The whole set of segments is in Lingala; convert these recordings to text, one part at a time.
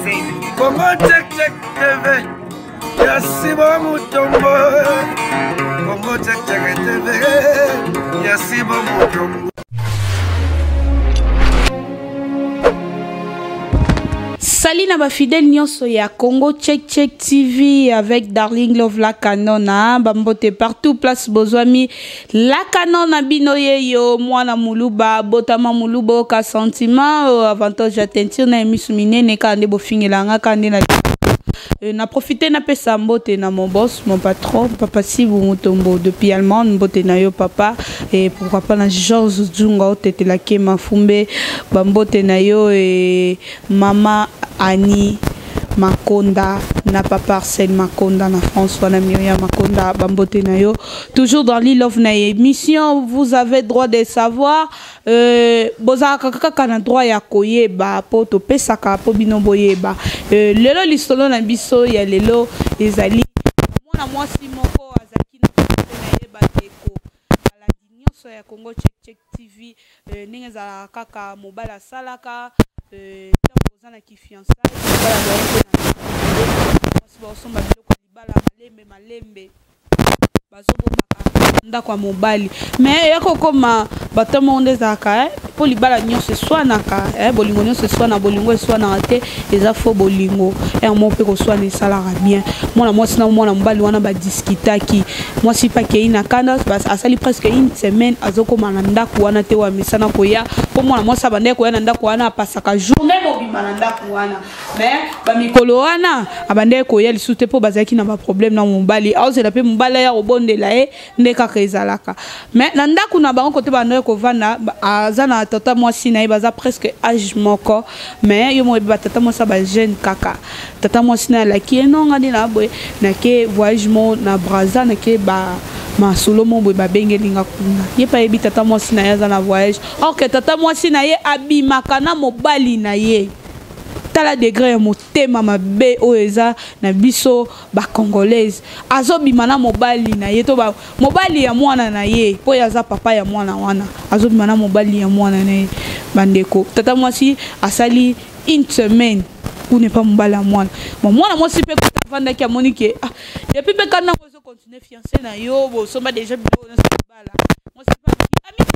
Congo check check TV. Yasiba Mutombo. Congo check check TV. Yasiba Mutombo. Salut na ba fidèle nyonso ya Congo Check Check TV avec Darling Love la Canona bambote partout place bozwami la Canona binoye yo mwana muluba botama muluba ka sentiment avantage ya teinture na emisu minene ka nde bofingela ka nde na profiter na pesa mbote na mon boss mon patron papa Sibu Mutombo depuis Allemagne mbote na yo papa et pourquoi pas na Georges Djunga tete la kema fumbe bambote na yo et mama Annie Makonda na papa Arsène Makonda na François na Myriam Makonda bambote na yo toujours dans l'île of na émission vous avez droit de savoir boza kaka na droit ya koyeba poto pesaka po bino boyeba lelo lisolo na biso ya lelo ezali mwana mwasi moko azaki na yeba teko ala nyonso ya Congo Check Check TV ninga za kaka mobala salaka na ki fiançailles bala ba libala malembe bazobomaka kwa mobali mais yako koma batama ondezaka po libala nyonso eswanaka bolingo nyonso eswana bolingo eswana te eza fo bolingo mo pe koswana esalaka bien mwana mwasi na mwana mobali wana badiskitaki mwasi pa kei na kanda asali presque une semaine azokoma na ndako wana te wa misana koya po mwana mwasi abande koya na ndako wana apasaka journée mobima na ndako wana mais bamikolo wana abande koya lisute po bazaki na ba problème na mobali aozela pe mobali ya robondela nde kaka ezalaka mais na ndako na bango kote bande kovanda azana tata mwasi na ye baza presque âge moko mais yo mo ba tata mwasi ba jeune kaka tata mwasi na laki enonga ndi na boy na ke voyage mo na Braza na ke ba masolo mo boy ba bengelinga kuna ye pa yebi tata mwasi na ye za na voyage ok tata mwasi na ye abimaka na mobali na ye tala degré ya motema mabe oeza na biso ba congolaise azobima na mobali na ye to ba mobali ya mwana na ye po yaza papa ya mwana wana azobima na mobali ya mwana na ye bandeko tata mwasi asali une semaine ou n'est pas mobala mwana mwana mwasi pe kutavanda ki amonike depuis pe kana kozo continuer fiancé na yo bo somba déjà bilo na bala mwasi pa ami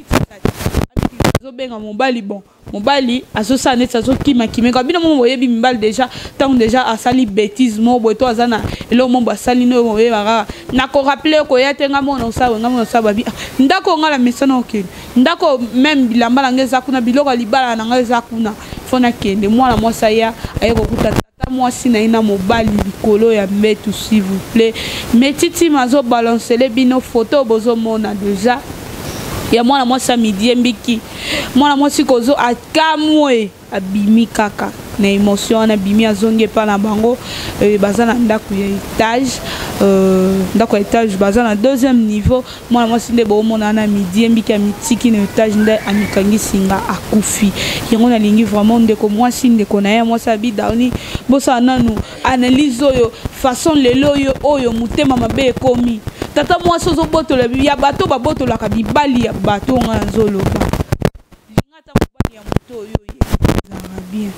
zobenga mobali bon mobali azosa net azokima kimeka bino mo boyebi mibali déjà tant déjà asali bêtise mo boto azana elo mo basali no boyeba na ko rappeler ko yatenga mo no sa babi ndako ngala mesana okende ndako même bilamba na ngeza kuna biloko libala na ngeza kuna fona kende mwana mwasa ya ayeko kuta tata mwasi na ina mobali likolo ya metu s'il vous plaît metiti mazo balancer les bino photo bozo mona déjà ya mwana mwasi midi mbiki mwana mwasi kozo akamwe abimi kaka na émotion na bimi azonge pa na bango bazana ndako ya étage ndako ya étage bazana deuxième niveau mwana mwasi nde bo mona na midi mbiki ya mitiki na étage nde amikangi singa akufi yango na lingi vraiment ndeko mwasi ndeko na ya mwasi abidani bosa nanu analyse oyo façon lelo oyo mutema mabe ekomi tata mwasi ozobotola ya bato babotolaka bibali ya bato nga nzoloba lingata mobali ya moto oyo ezalaka bien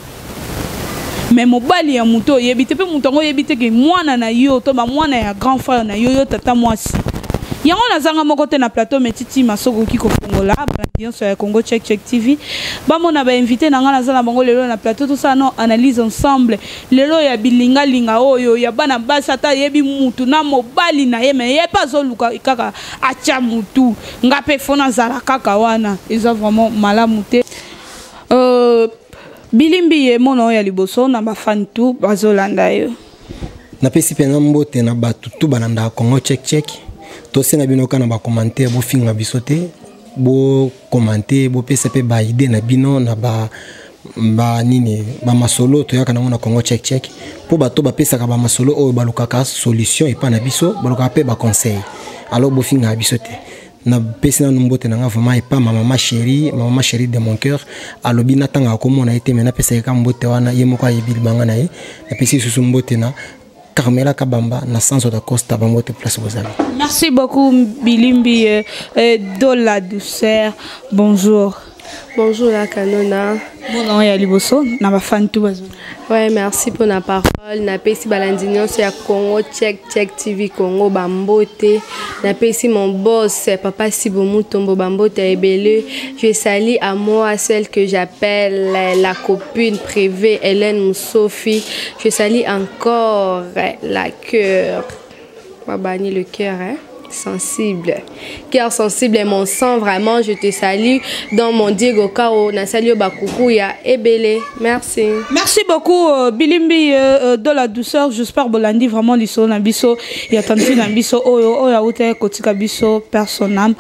mais mobali ya moto oyebi te mpe moto yango oyebi te ke mwana na yo to bamwana ya grand frère na yo tata mwasi yango nazanga moko te na plateau metiti masoko ki kofongola baladianso ya Congo Check Check TV bamona bainvité na nga naza na bango lelo na plateau tout ça non analyse ensemble lelo ya bilinga oyo ya bana basi ata yebi mutu na mobali na ye me ye pas zoluka kaka acha mutu ngape fona zala kaka wana eza vraiment malamu te bilimbi ye mono ya liboso na bafan tu bazolanda yo napesi pena mbote na batutu bananda Congo Check Check to na bino kana ba commenter bo finga bisote bo commenter bo PCP ba idée na bino na ba nini ba masolo to yaka na Congo Check Check po bato ba pesa ka ba masolo o ba lukaka solution et pas na biso ba lukaka pe ba conseil alors bo finga bisote na pesa na mbote na nga vraiment et pas maman chérie de mon cœur alobi na tanga ko mona été mais na pesa ka mbote wana ye moko ayebi banga na ye na pesa susu mbote na Carmela Kabamba na Sanzo da Costa Bangote place vos amis. Merci beaucoup Bilimbi de la douceur. Bonjour. Bonjour la Canona. Bon, ya liboso na ba fan tout bazo. Ouais, merci pour la parole. Na pesi balandinyo c'est à Congo Check TV Congo Bambote. Na pesi mon boss papa Sibomu Tombo Bambote Ebele. Je salue à moi celle que j'appelle la copine privée Hélène Moussofi. Je salue encore la cœur. On va bannir le cœur, hein? Sensible. Cœur sensible et mon sang, vraiment, je te salue. Dans mon Diego Kao, na salue Bakoukou, ya Ebele. Merci. Merci beaucoup, Bilimbi de la douceur. J'espère Bolandi vraiment l'issue Nabiso. Il y a tant de Nabiso. Oh, ya oute kotika biso personam.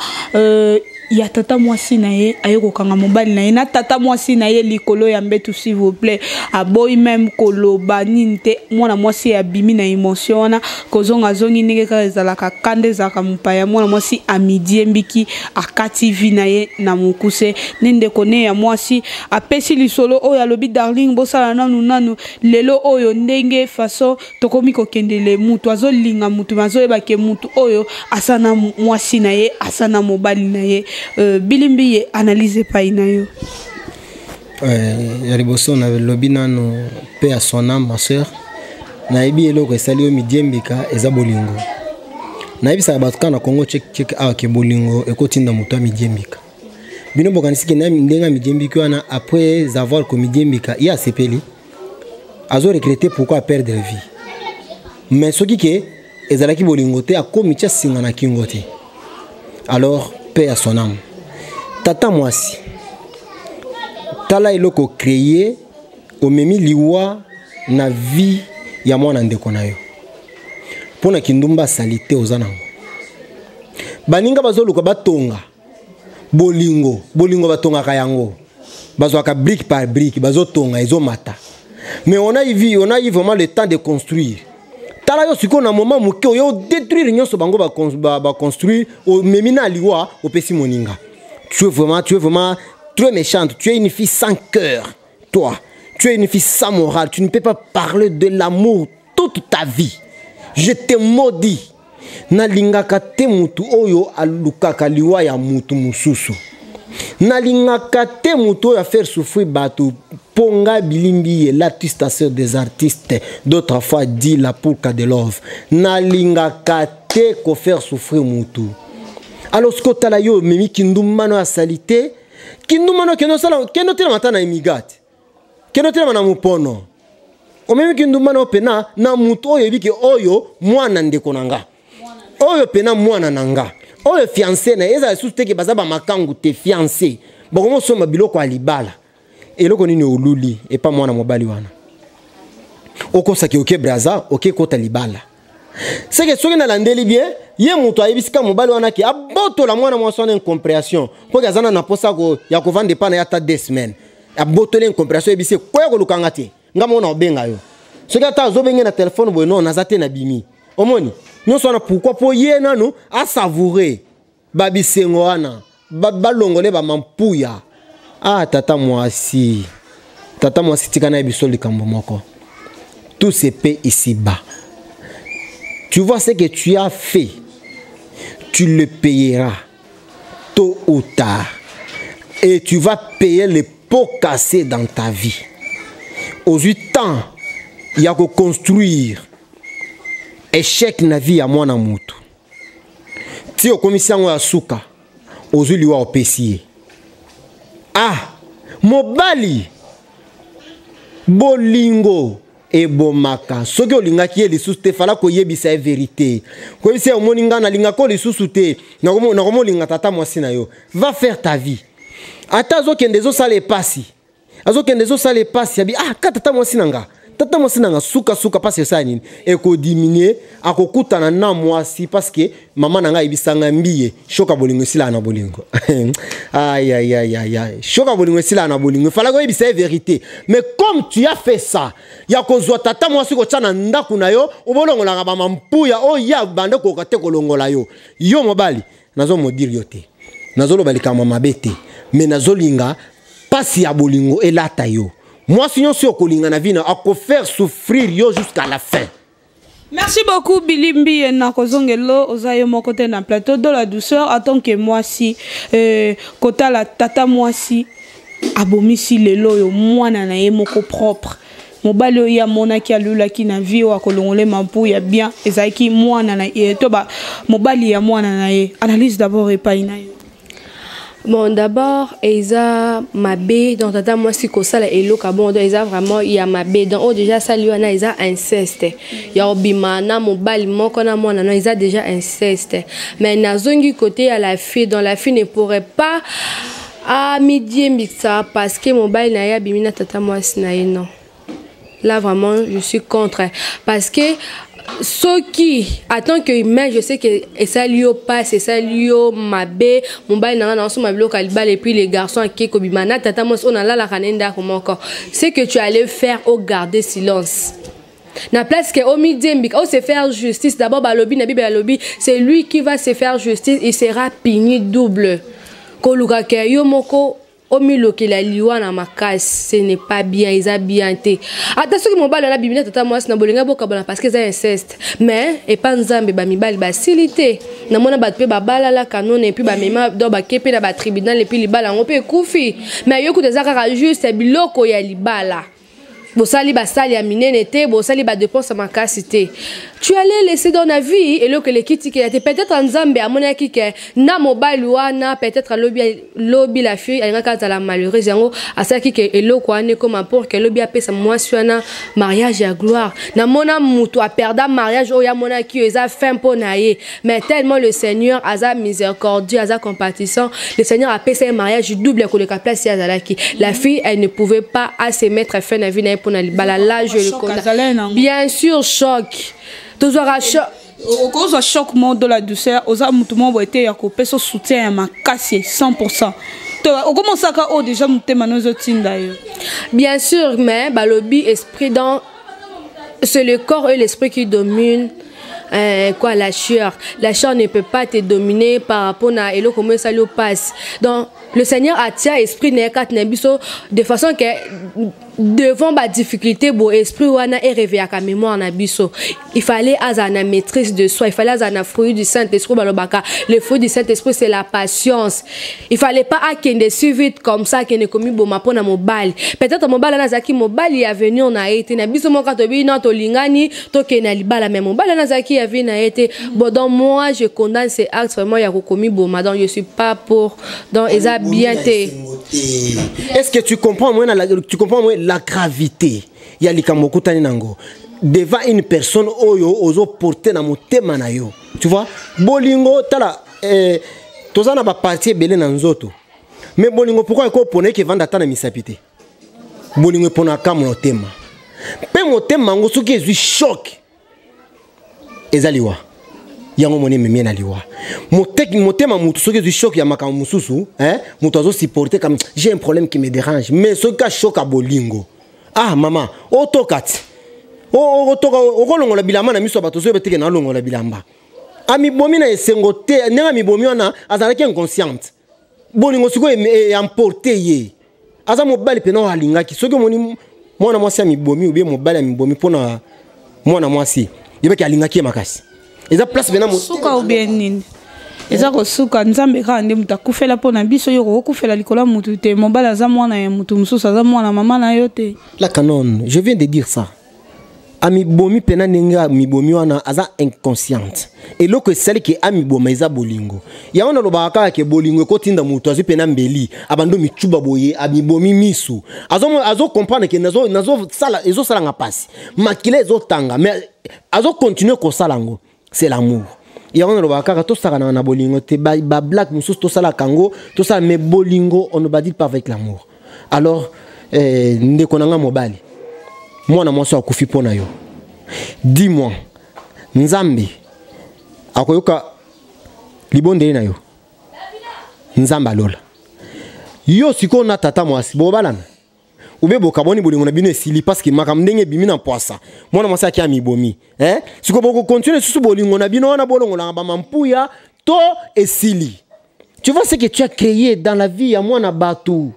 Il y a tata mwasi na ye ayeko kanga mobali na ye na tata mwasi na ye likolo ya mbetu s'il vous plaît aboyi même koloba ninte mwana mwasi ya bimi na émotion na kozonga zongi ndenge ka ezalaka kande ezalaka mopaya mwana mwasi amidie mbiki akati vi na ye na mokuse nende kone ya mwasi apesi lisolo oyo alobi darling bosala nanu lelo oyo ndenge façon tokomi kokendele mutu azolinga mutu azoyebake mutu oyo asana mwasi na ye asana mobali na ye Bilimbi ye analyse pa inayo. Ya liboso na lobi nano pe à son âme ma sœur. Na ebi eloko esali o midiembika eza bolingo. Na ebi sa batuka na Congo check ke bolingo ekotinda mutu midiembika. Bino bokanisi ke na ndenga midiembika wana après avoir ko midiembika ya sepeli. Azo regretter pourquoi perdre la vie. Mais soki ke ezalaki bolingo te akomi tia singa na kingo te. Alors paix à son âme. Tata mwasi. Tala iloko créé au memi liwa na vie ya mwana ndeko na yo. Pona kindumba salite ozanango. Baninga bazoluka batonga. Bolingo batonga kayango. Bazwaka brique par brique bazotonga ezomata. Mais on a eu vraiment le temps de construire. Tala yo siko na moment muke yo détruire nyonso bango ba construire au memina liwa au pesi moninga. Tu es vraiment très méchante, tu es une fille sans cœur. Toi, tu es une fille sans morale, tu ne peux pas parler de l'amour toute ta vie. Je te maudis. Na lingaka te mutu oyo alukaka liwa ya mutu mususu. Na lingaka te mutu oyo a faire souffrir batu. Ponga Bilimbi, l'artiste des artistes, d'autres fois dit la polka de love. Na lingaka te ko faire souffrir mutu. Alors ce que tu as yo memi kindumano a salité, kindumano keno sala keno tela matana imigate. Keno tela mana mupono. O memi kindumano pena na mutu oyo biki oyo mwana ndeko nanga. Oyo pena mwana nanga. Oyo fiancé na eza susteke bazaba makangu te fiancé. Bokomo soma biloko alibala. Et le konini oluli et pas moi na mobali wana. Oko saki oke braza, oke kota libala. C'est que soki na landeli bien, ye muto ayebisika mobali wana ki aboto la mwana mwasi wana incompréhension. Po gazana na posa ko ya ko vendre pa na yata 2 semaines. Aboto le incompréhension ebise kwa ko lukanga te. Ngamo na obenga yo. Soki ata azobenge na téléphone boy non nazate na bimi. Omoni, nyonso wana pourquoi po ye nanu a savourer babisengo wana. Balongole ba mampuya. Ah, tata mwasi tikana ebiso likambo moko. Tout se paie ici-bas. Tu vois ce que tu as fait, tu le payeras tôt ou tard. Et tu vas payer les pots cassés dans ta vie. Aux 8 ans, il y a que construire. Échec na vie à moi na mutu. Ti o commission ya suka, ozuli wa opesier. Ah, mobali bolingo e bomaka soki olingaki ye lisusu te fala koyebisa ye vérité koyebisa ye omoninga na linga ko lisusu te nakomolinga tata mwasi na yo va faire ta vie ata azokende ezosala epasi yabi ah ka tata mwasi nanga suka pasi yosala nini ekodimine akokutana na mwasi parce que mama nanga ebisanga mbiye shoka bolingo esila na bolingo aïe shoka bolingo esila na bolingo fala koyebisa ye vérité mais comme tu as fait ça ya kozwa tata mwasi kotia na ndaku na yo obolongolaka bamampuya oya bande kokate kolongola yo mobali nazomodire yo te nazoloba likambo mabe te mais nazolinga pasi ya bolingo elata yo. Moi, sinon, si on a faire souffrir yo jusqu'à la fin. Merci beaucoup, Bilimbi et Nakozongelo, Ozayo Mokote na plateau de la douceur. En tant que moi, si, Kota la tata moi si, abomisi lelo yo mwana na ye moko propre mobali oyo ya monaki alulaki na vie oyo akolongole mapu ya bien ezalaki mwana na ye to ba mobali ya mwana na ye analyse d'abord epai na yo. Bon, d'abord, Eza Mabé, donc tata moi si ko sala eloka bon, donc Eza vraiment il y a Mabé, donc oh déjà ça lui on a Eza inceste. Ya obimana mobile moko na mwana na Eza déjà inceste. Mais na zongi côté à la fille, dans la fille ne pourrait pas à midi mixa parce que mobile na ya bimina tata moi sinaye non. Là vraiment je suis contre parce que ce qui attend que mais je sais que ça lui passe ça lui mabé mon bail n'a son mablo calibal et puis les garçons qui kobimana tata moi on a là la kanenda comment encore c'est que tu allais faire au garder silence na place que au midi mbik au se faire justice d'abord balobi na bible lobby c'est lui qui va se faire justice il sera puni double koluka ke yo moko Omilo qui la liwa na makas, ce n'est pas bien, ils ont bien été. Attention que mon bal na bibina tata moi na bolinga boka bana parce que ça inceste. Mais et pas nzambe ba mibali ba silité. Na mona ba pe ba bala la canon et puis ba mema do ba kepe na ba tribunal et puis li bala on peut kufi. Mais yo ku des akara juste biloko ya libala. Bosali basali ya minene te, bosali ba dépense à makasité. Tu allais laisser dans la vie et là que les kiti qui était peut-être en Zambie à mon aki que na mobile wana peut-être lobby la fille elle a la malheureuse yango à ça qui que elo quoi ne comme pour que lobby a payé sa moi sur na mariage à gloire na mona mutu a perdu mariage o ya mona qui eza fin pour naie mais tellement le Seigneur a miséricordieux a compatissant le Seigneur a payé un mariage double que le place ya zalaki la fille elle ne pouvait pas à se mettre fin à vie na pour na libala là je le connais bien sûr choc. Toujours à choc. Au cause de choc de la douceur, aux amis tout le monde était à couper son soutien à ma casse 100%. Au comment ça qu'a déjà monté manos d'ailleurs. Bien sûr, mais balobi esprit dans c'est le corps et l'esprit qui dominent. Quoi la chair ne peut pas te dominer par rapport à elo comment ça lui passe. Donc le Seigneur attire esprit de façon que devant ma difficulté bon esprit wana est réveillé à mémoire na biso il fallait azana maîtrise de soi il fallait azana fruit du Saint-Esprit balobaka le fruit du Saint-Esprit c'est la patience il fallait pas akende si vite comme ça que ne commis bon ma pona mobile peut-être mobile na zaki mobile ya venu on a été na biso mon katobi na to lingani to ke na libala même mobile na zaki ya venu na été bon donc moi je condamne ces actes vraiment ya commis bon madame je suis pas pour donc eza bien té. Est-ce que tu comprends moi la gravité ya likambo kutani nango devant une personne oyo ozo porter na motema na yo tu vois bolingo tala tozana ba partie belé na nzoto mais bolingo pourquoi ko pone ke vanda tana misapité bolingo pona ka motema pe motema ngo soki ezui choc ezaliwa yango moni meme na liwa motema mutu soki ezui choc ya makambo mususu mutu azo supporter comme j'ai un problème qui me dérange mais soki ka choc a bolingo ah maman otokati otoka okolongola bilamba na miso bato so beteke na longola bilamba ami bomi na esengo te nenga mi bomi wana azalaki inconsciente bolingo siko emporter ye aza mobali pena alingaki soki moni mwana mwasi ya mibomi ou bien mobali ya mibomi pona mwana mwasi yebeki alingaki makasi eza place pena suka ou bien nini eza ko suka nzambe ka ande muta kufela pona biso yo ko kufela likola mutu te mobali aza mwana ya mutu mususu aza mwana mama na yo te la canon je viens de dire ça ami bomi pena nenga mi bomi wana aza inconsciente et loko sali ke ami boma eza bolingo ya wana lobaka ke bolingo ko tinda mutu azu pena mbeli abando michuba boye ami bomi misu azo comprendre que nazo sala ezo sala nga pasi makile ezo tanga mais azo continuer ko salango c'est l'amour ya wana lobaka to sala na bolingo te ba black mususu to sala kango to sala mais bolingo on ne va dire pas avec l'amour alors ndeko nanga mobali mwana mwasi akufi pona yo dis-moi nzambe akoyoka libonde na yo nzamba alola yo siko na tata mwasi bobalana ube bokaboni bolingo na bino esili parce que makamndenge bimi na poisa mwana mwasi akia mibomi siko boko continuer susu bolingo na bino wana bolongo na ba mampuya to esili tu vois ce que tu as créé dans la vie ya mwana batu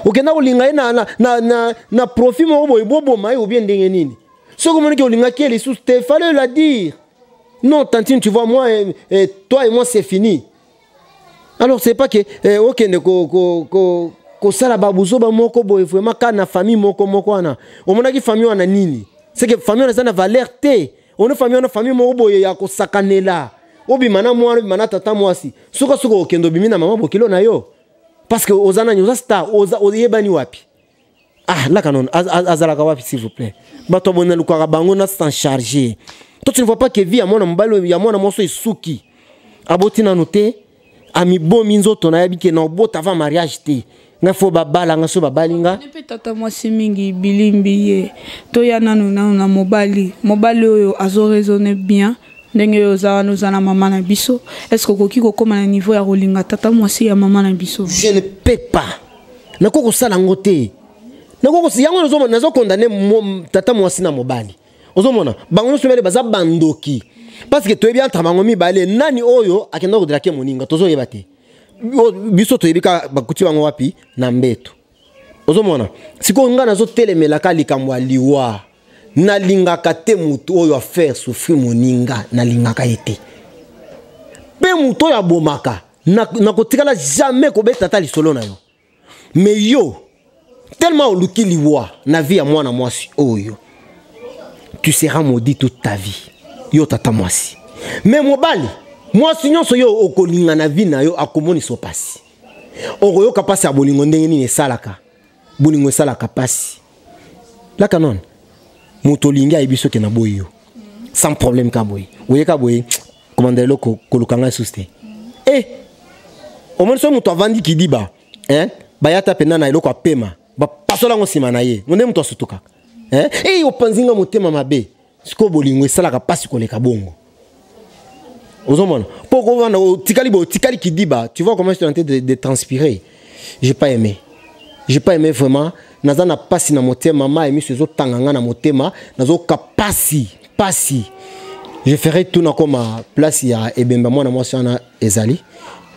okenda olinga na profit mo bobo mai ou bien ndenge nini soko moniki olinga ki les sous te fallait la dire non tantine tu vois moi toi et moi c'est fini alors c'est pas que okende kosala babuzo ba moko boye vraiment ka na famille moko wana omona ki famille wana nini c'est que famille wana na valeur te on famille moko boye ya kosakanela obimana mwana obimana tata mwasi suka okendo bimina mama bokilo na yo parce que ozana nyoza star oyebani wapi là canon azalaka wapi s'il vous plaît bato bona lukaka bango na s'en charger. Toi tu ne vois pas que vie ya mwana mbalo ya mwana moso isuki aboti na noté ami bo minzoto na yabike na obota va mariage te nga fo babala nga so babalinga ne pe tata mwasi mingi bilimbi ye to ya nanu na mobali oyo azo raisonner bien ndenge oza na mama na biso est-ce que koki kokoma na niveau ya kolinga tata mwasi ya mama na biso? Je ne peux pas nakoko sala ngote nakoko si yango nazo condamner tata mwasi na mobali ozomona bango somele baza bandoki parce que toi bien tabango mibale nani oyo akenda kodrake moninga tozo yebate biso to yebika bakuti bango wapi na mbeto ozomona siko nga nazo telemela ka likamwa liwa na lingaka te mutu oyo affaire souffrir moninga na lingaka ete pe mutu ya bomaka na kotikala jamais ko beta tali solo na yo mais yo tellement oluki liwa na vie ya mwana mwasi oyo tu seras maudit toute ta vie yo tata mwasi mais mobali mwasi nyonso yo okolinga na vie na yo akomoni so pasi oyo kapasi ya bolingo ndenge nini esalaka bolingo esalaka pasi la canon moto lingi ayebiso ke na boyi yo sans problème ka boyi oyeka boyi commander loko kolukanga suste omoni so moto avandi kidiba bayata pena na eloko apema bapasola ngo sima na ye ngonde moto asutuka opanzinga motema mabe siko bolingo esalaka pasi koleka bongo ozomona poko wana tikali kidiba tu vois comment je suis en train de transpirer. J'ai pas aimé vraiment nazana pasi na motema mama emi sezo tanganga na motema nazo kapasi pasi je ferai tout na comme place ya ebemba mwana mwasi wana ezali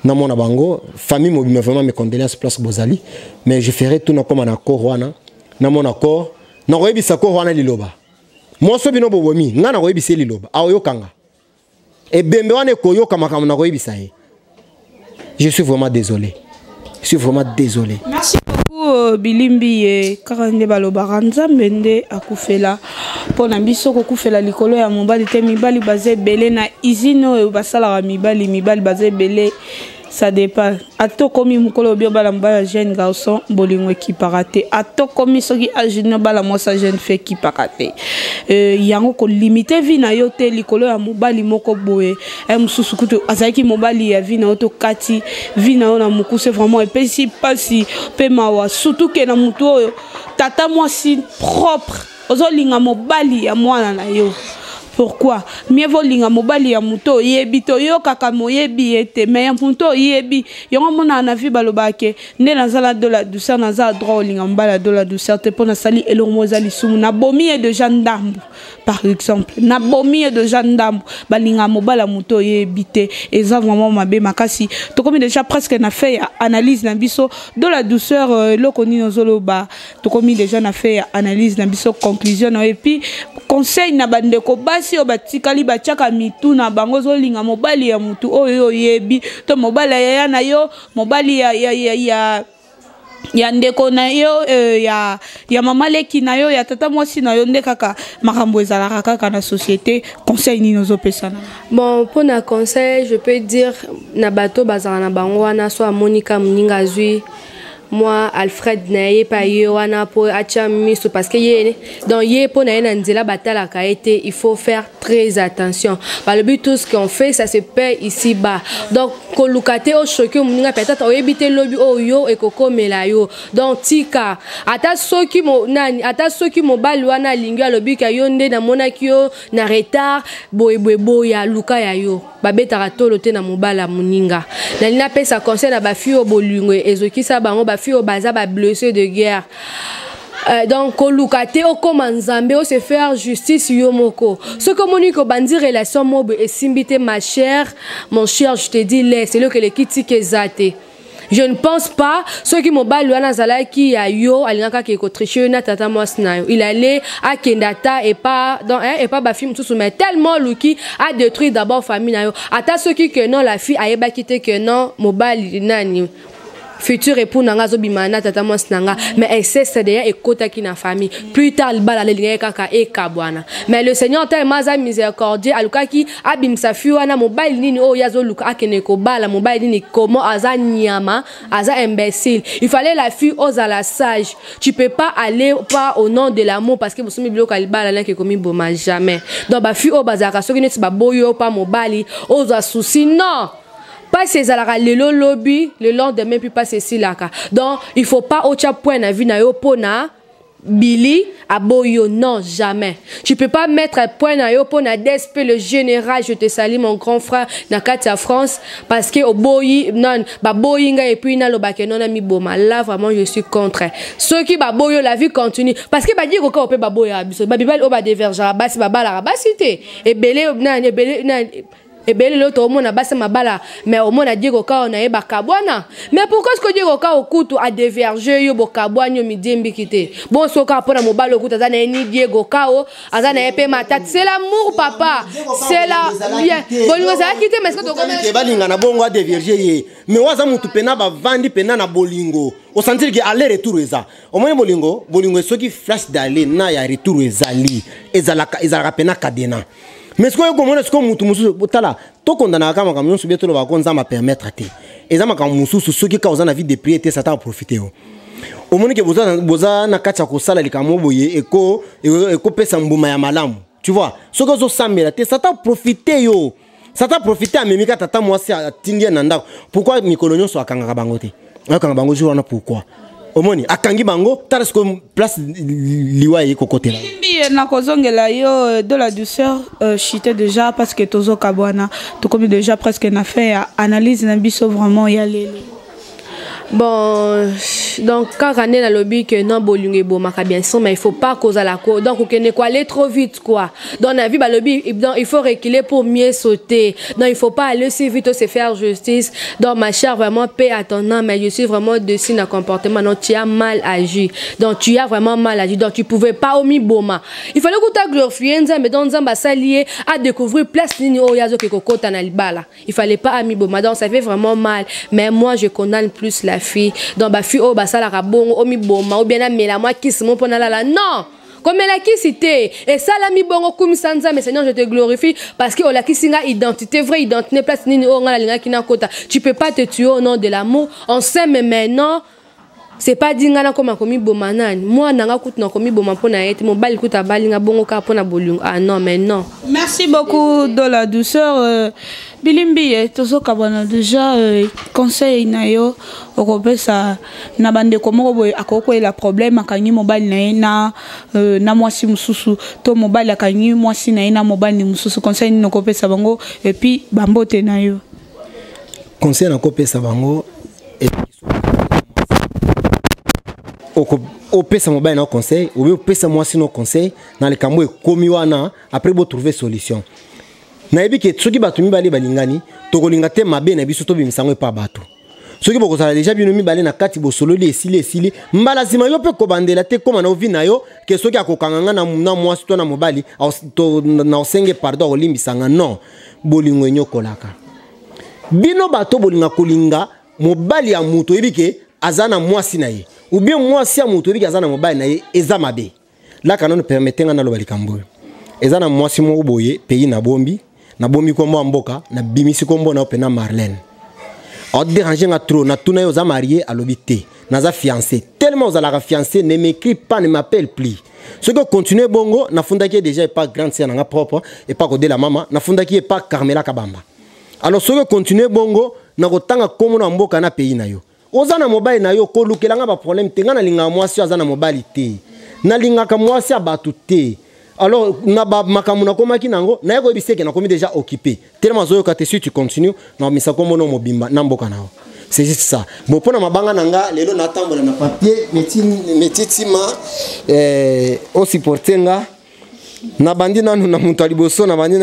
na mona bango famille mobima vraiment mes condoléances place bozali mais je ferai tout na comme na corps wana na mona corps na koyebisa corps wana liloba moso bino bobomi nga na koyebisa liloba aoyokanga ebembe wana koyoka makambo na koyebisa ye. Je suis vraiment désolé. Merci beaucoup bilimbi e karande balobaka nzambe nde akufela pona biso kokufela likolo ya mobali te mibali baze belé na izine oyo basalaka mibali baze belé. Ça dépend. Ato komi mukolo bio bala mbala jeune garçon bolingo ekipaka te. Ato komi soki ajino bala mwasa jeune fait ekipaka te. Yango ko limiter vie na yo te likolo ya mobali moko boye. Mususu kutu azaki mobali ya vie na yo to kati vie na yo na mukuse vraiment epesi pasi pe mawa surtout que na mutu oyo tata mwasi propre. Ozo linga mobali ya mwana na yo. Pourquoi? Mieux vaut linga mobali ya muto yebi to yo kaka moyebi ete mais ya muto yebi yongo mona na vie balobake ne nazala de la douceur nazala droit linga mbala de la douceur te pona sali elongo zali sumu na bomi de gendarme par exemple na bomi de gendarme balinga mobala muto yebi te eza vraiment mabe makasi to komi déjà presque na fait analyse na biso de la douceur lokoni nozoloba to komi déjà na fait analyse na biso conclusion et puis conseil na bandeko si obatikali bachaka mitu na bango zolinga mobali ya mutu oyo yebi to mobali ya na yo mobali ya ndeko na yo ya mama leki na yo ya tata mwasi na yo nde kaka makambo ezalaka kaka na société conseil ni nozo pesana. Bon pour na conseil je peux dire na bato bazala na bango wana so Monica Muninga zui moi Alfred naye pa wana po acha miso parce que yé dans yé po na nzela batala ka été il faut faire très attention par le but tout ce qu'on fait ça se paie ici bas donc kolukate o choqué muninga peut-être o ebité lobi o yo e koko melayo donc tika ata soki mo nani ata soki mobali wana lingi alobi ka yo nde na monaki yo na retard boya luka ya yo babeta tolo te na mobala muninga na lina pesa conseil na ba fi o bolingo ezoki sa bango ba fi o baza ba blessé de guerre. Donc kolukate o komanzambe o se faire justice yomoko ce que moniko bandi relation mobe et simbité ma chère mon cher je te dis c'est le que les kiti kezate. Je ne pense pas ceux qui m'ont balu à Nazala qui a yo alingaka qui triché na tata mwasna il allait à Kendata et pas dans et pas ba film tout mais tellement Luki a détruit d'abord famille na yo ata ceux qui que non la fille a eba quitté que non mobile nani futur époux nanga zo bimana tata mwasi nanga mais excès c'est déjà ekota ki na famille plus tard bala le linga kaka e kabwana mais le Seigneur tellement miséricordieux alukaki abimsa fiwana mobile nini o yazo luka akene ko bala mobile nini comment aza nyama aza imbécile il fallait la fille aux à la sage tu peux pas aller pas au nom de l'amour parce que vous sommes bloqué albala là qui commis boma jamais donc ba fille au bazaka soki neti ba boyo pas mobile aux a souci non pas ces alara lelo lobby le lendemain puis pas ceci là donc il faut pas au point na vie na yo pona Billy aboyo non jamais tu peux pas mettre un point na yo pona DSP le général je te salue mon grand frère na Katia France parce que au boyi non ba boyinga et puis na lobake non ami boma là vraiment je suis contre ceux qui ba boyo la vie continue parce que ba dire ko pe ba boya biso ba bibal o ba diverger basi ba bala basité et belé nan et belé nan et bien l'autre au monde a bassé ma bala mais au monde a dit au cas on a bakabwana mais pourquoi est-ce que dit au cas au couteau a déverger yo bokabwanyo midi mbikité bon so ka pour mo balo couteau azana ni Diego Kao azana epé ma tête c'est l'amour papa c'est la bien bolingo ça quitter mais est-ce que to comme balinga na bongo a déverger mais waza mutu pena ba vandi pena na bolingo au sentir que aller retour eza au moins bolingo ce qui flash d'aller na ya retour ezali ezala pena kadena. Mais ce que vous comprenez, c'est que vous avez tout condamné à comme nous subir tout le bagage, ça m'a permettre de. Et ça m'a comme nous ceux qui causent la vie de prière, ça t'a profité. Au moment que vous avez na kacha ko sala likamo boye eko pesa mbuma ya malamu. Tu vois, ce que vous avez ça t'a profité yo. Ça t'a profité à memika tata moi c'est tindia nanda. Pourquoi mikolonyo so akanga bangote? Akanga bango jour na pourquoi? Omoni akangi bango tarasko place liwa yeko côté là. Na kozongela yo de la douceur chité déjà parce que tozo kabwana to comme déjà presque na fait analyse na biso vraiment y aller. Bon, donc quand on est dans le lobby que non bolungé bon maka bien sûr mais il faut pas causer la cause donc on ne quoi aller trop vite quoi dans la vie bah lobby il faut reculer pour mieux sauter donc il faut pas aller si vite se faire justice donc ma chère vraiment paix à ton âme mais je suis vraiment dessus dans comportement donc tu as mal agi donc tu as vraiment mal agi donc tu pouvais pas omi boma il fallait que tu glorifier mais dans nzamba salier à découvrir place nini o yazo ke kokota na libala il fallait pas ami boma donc ça fait vraiment mal mais moi je condamne plus la fille donc ba fille oh ba sala ka bongo omi boma ou bien na mela moi kiss mon pona la non comme la kissité et ça la mi bongo comme sanza mais Seigneur je te glorifie parce que la kissinga identité vraie identité place nini o ngala linga kina kota tu peux pas te tuer au nom de l'amour on s'aime maintenant c'est pas dingana comme komi boma nani moi nanga kutu na komi boma pona ete mon bali kuta balinga bongo ka pona bolungu ah non mais non merci beaucoup de la douceur bilimbi tozo kabana déjà conseil na yo okopesa na bande komoko boy akoko la problème akanyi mobile na mwasi mususu to mobile akanyi mwasi na mobile mususu conseil ni okopesa bango et puis bambote na yo conseil na kopesa bango et au pesa mobile na conseil ou bien pesa mwasi no conseil na le kambo ekomi wana après bo trouver solution na yebi ke soki batu mibale balingani tokolinga te mabe na biso to bimisango pa bato soki boko sala déjà bino mibale na kati bo solo li esili mbala zima yo pe ko bandela te koma na ovi na yo ke soki akokanga na mwasi to na mobali to na osenge pardon olimbisanga non bolingo nyokolaka bino bato bolinga kolinga mobali ya muto yebi ke azana mwasi na ye ou bien mwasi ya muto yebi ke azana mobali na ye eza mabe la kanone permettenga na lobali kambo ezana mwasi mo boye pays na bombi kombo mboka na bimisi kombo na opena Marlène a dérangé nga trop na tuna yo za marié à l'obité na za fiancé tellement aux la fiancé ne m'écrit pas ne m'appelle plus ce que continuer bongo na funda qui déjà pas grande sœur nga propre et pas de la maman na funda qui est pas Carmela Kabamba alors ce que continuer bongo na kotanga komo na mboka na pays na yo ozana mobile na yo ko lukelanga ba problème tenga na linga mwasi azana mobile te na linga ka mwasi abatu te alors na ba makamuna komaki nango na yako biseke na komi déjà occupé tellement zoyo kate si tu continues na misa komo no mobimba na mboka nao c'est juste ça bon pona mabanga nanga lelo na tambola na papier metitima on supportenga na bandi nanu na muntu aliboso na bandi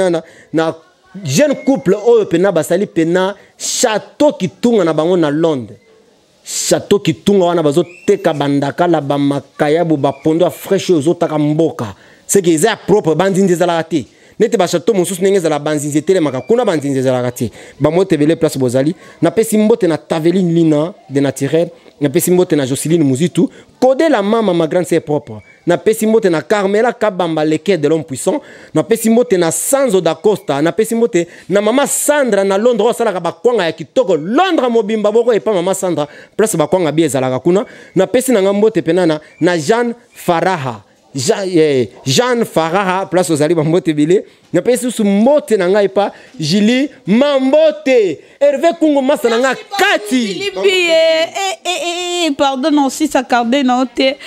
na jeune couple oyo pena basali pena château kitunga na bango na Londres château kitunga wana bazo teka bandaka la bamakaya bo bapondo a fraîche ozo taka mboka c'est que ça propre bandi ndezala te nete ba château mosusu ndenge ezala banzinze telemaka kuna banzinze ezalaka te bamoto ebele place bozali napesi mbote na Taveline Lina de naturel napesi mbote na Jocelyne Muzitu Codé la maman ma grande sœur propre napesi mbote na Carmela Kabamba leke de l'homme puissant napesi mbote na Sanzo da Costa napesi mbote na mama Sandra na Londres osalaka bakwanga ya kitoko Londres mobimba boko epa mama Sandra place bakwanga bi ezalaka kuna napesi na mbote penana na Jeanne Faraha Jeanne Faraha place aux alibes mbote bile na pesi su mbote na ngai pa Julie Mambote Hervé Kungu masa na nga kati pardon aussi s'accorder na te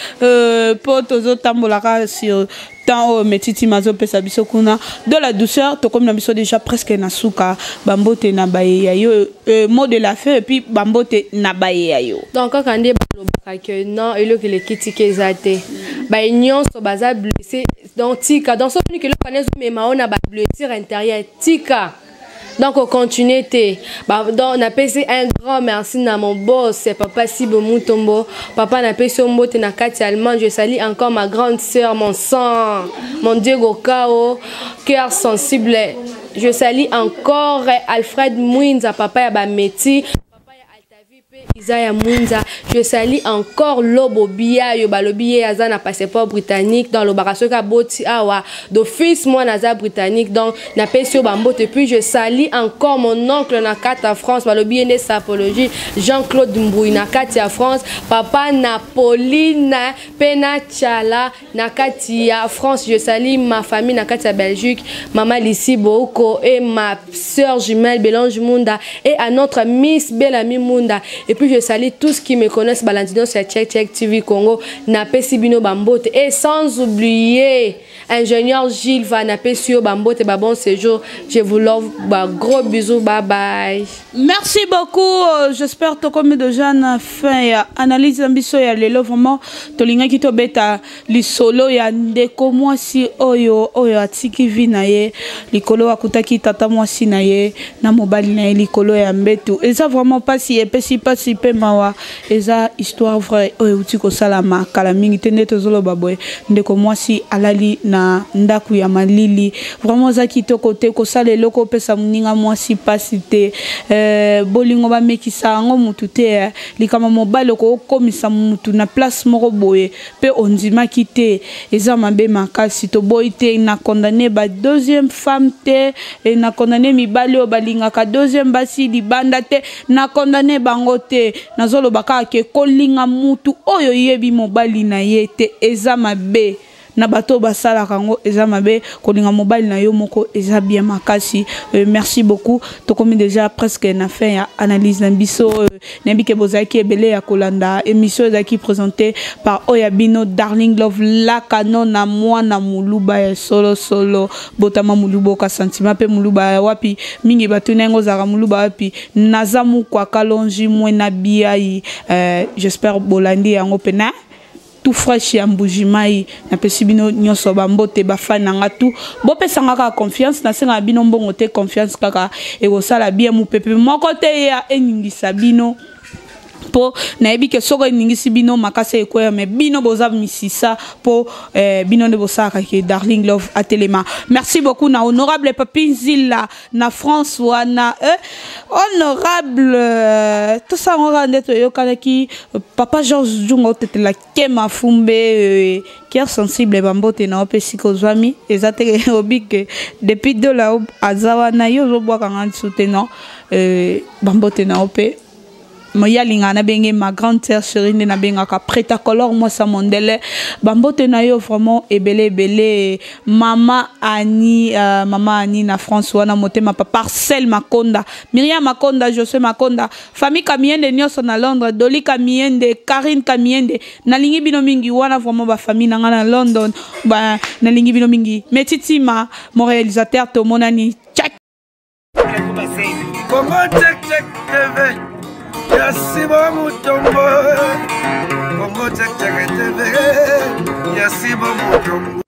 poto zo tambolaka sur tant metiti mazo pesa biso kuna de la douceur to comme na biso déjà presque na suka bambote na baye yo mot de la fin et puis bambote na baye yo donc quand on dit que non et le que les critiquer zate ba union so baza blessé donc tika dans ce que le connaît mais on a ba blessure intérieure tika. Donc on continue donc on a passé un grand merci à mon boss papa Sibo Mutombo papa n'a passé un mot na Kati allemand je salue encore ma grande sœur mon sang mon Diego Kao cœur sensible je salue encore Alfred Mwinza papa ya ba métier Isaiah Munza, je salue encore Lobo Bia, Yobalobi Yazana passeport britannique dans le Barasoka Boti Awa, d'office moi Naza britannique dans Napesio Bambote. Et puis je salue encore mon oncle Nakata France, Balobi Ene Sapologie, Jean-Claude Mbouy Nakatia France, papa Napolina Penachala Nakatia France. Je salue ma famille Nakatia Belgique, maman Lissi Boko et ma soeur jumelle Bélange Munda et à notre Miss Bellamy Munda. Et puis je salue tous qui me connaissent Balandino sur Check TV Congo, Napesi Bino Bambote et sans oublier ingénieur Gilles va Napesi Bambote et bon séjour. Je vous love, gros bisous, bye bye. Merci beaucoup. J'espère que comme de gens fait analyse ambition ya lelo vraiment tolinga ki to beta li solo ya ndeko mwasi oyo atiki vina ye likolo akutaki tata mwasi na ye na mobali na ye likolo ya mbetu eza vraiment pas si epesi pas si pe mawa eza histoire vraie oyo utiko salama kala mingi tende tozolo baboy ndeko mwasi alali na ndaku ya malili vraiment za kitoko te ko sala loko pesa muninga mwasi pasite bolingo ba mekisa ngo mutu te likama mobali ko komisa mutu na place moko boye pe ondima kite eza mabe makasi to boy te na condamné ba deuxième femme te et na condamné mibali o balinga ka deuxième basi di banda te na condamné bango te nazolo baka ke kolinga mutu oyo yebi mobali na yete eza mabe na bato basala kango eza mabe kolinga mobile na yo moko eza bien makasi. Merci beaucoup to comme déjà presque na fin ya analyse na biso nembike bozaki ebele ya kolanda émission ezaki présentée par Oyabino Darling Love la canon na moi na muluba ya solo botama mulubo ka sentiment pe muluba wapi mingi bato nengo zaka muluba wapi nazamu kwa kalonji mwe na biai j'espère bolandi yango pena tout fraîche ya mbujimai na pesi bino nyoso bambote bafana nga tout bo pesa nga confiance na senga bino mbongo te confiance kaka e go sala bien mu pepe moko te ya eningisa bino po na ebi ke soko ningisi bino makase ekoya me bino boza misisa po bino ne bosaka ke Darling Love à Téléma. Merci beaucoup na honorable Papi Zilla na France wana honorable tout ça on rende to yokanaki papa Georges Jungo tete la kema fumbe cœur sensible bambote na opesi ko zwami ezate obike depuis de la azawa na yo zo bwa kanga soutenant bambote na opé Moya lingana benge ma grande sœur chérie na benga ka preta color moi sa mondele bambote na yo vraiment ebele mama Annie na France wana motema papa Parcel Makonda Myriam Makonda José Makonda famille Kamiende nyoso na Londres Dolly Kamiende Karine Kamiende na lingi bino mingi wana vraiment ba famille na na London ba na lingi bino mingi Metitima mon réalisateur to monani check comment check TV Yasibo Mutombo, Congo Check TV, Yasibo Mutombo.